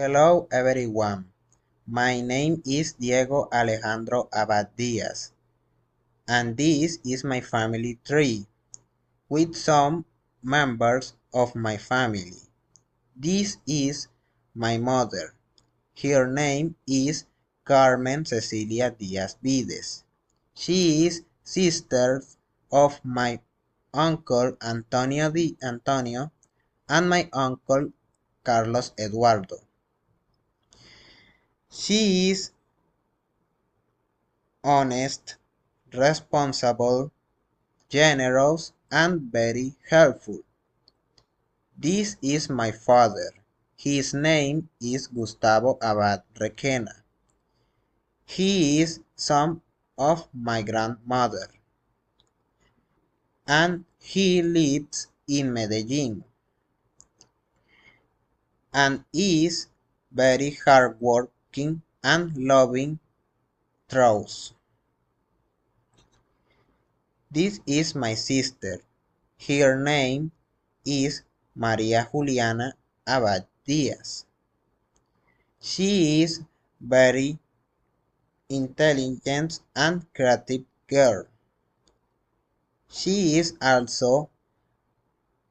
Hello everyone, my name is Diego Alejandro Abad Diaz, and this is my family tree with some members of my family. This is my mother. Her name is Carmen Cecilia Diaz Vides. She is sister of my uncle Antonio and my uncle Carlos Eduardo. She is honest, responsible, generous, and very helpful. This is my father. His name is Gustavo Abad Requena. He is son of my grandmother, and he lives in Medellin and is very hardworking and loving throughout. This is my sister. Her name is Maria Juliana Abad Diaz. She is very intelligent and creative girl. She is also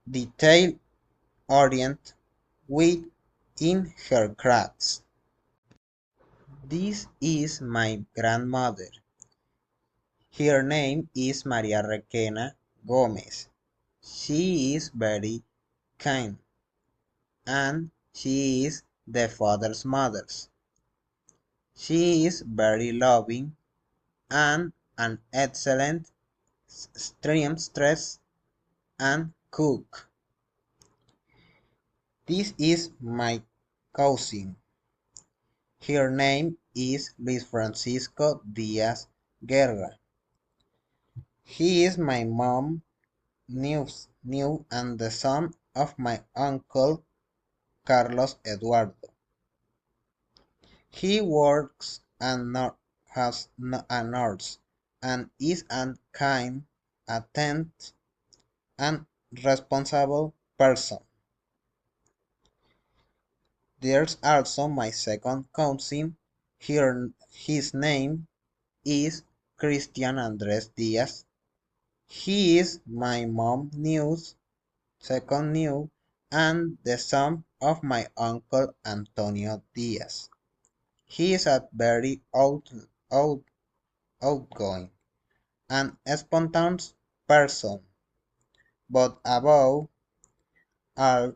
detail-oriented in her crafts. This is my grandmother. Her name is Maria Requena Gomez. She is very kind and she is the father's mother. She is very loving and an excellent seamstress and cook. This is my cousin. Her name is Luis Francisco Diaz Guerra. He is my mom's nephew and the son of my uncle Carlos Eduardo. He works as a nurse and is a kind, attentive, and responsible person. There's also my second cousin. His name is Christian Andres Diaz. He is my mom's second nephew and the son of my uncle Antonio Diaz. He is a very outgoing and spontaneous person, but above all,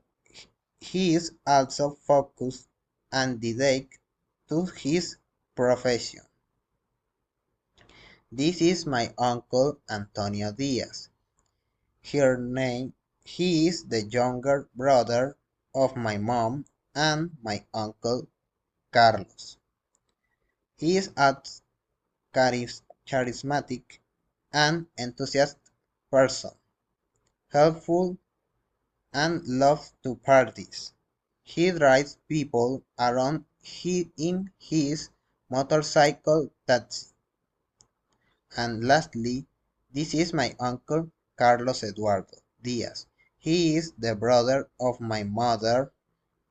he is also focused and dedicated to his profession. This is my uncle Antonio Diaz. He is the younger brother of my mom and my uncle Carlos. He is a charismatic and enthusiastic person, helpful and loves to parties. He drives people around in his motorcycle taxi. And lastly, this is my uncle Carlos Eduardo Diaz. He is the brother of my mother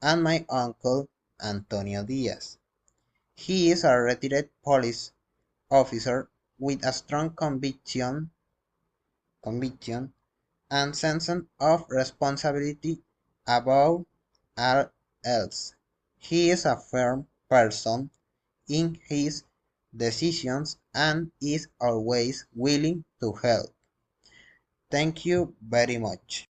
and my uncle Antonio Diaz. He is a retired police officer with a strong conviction and sense of responsibility above all else. He is a firm person in his decisions and is always willing to help. Thank you very much.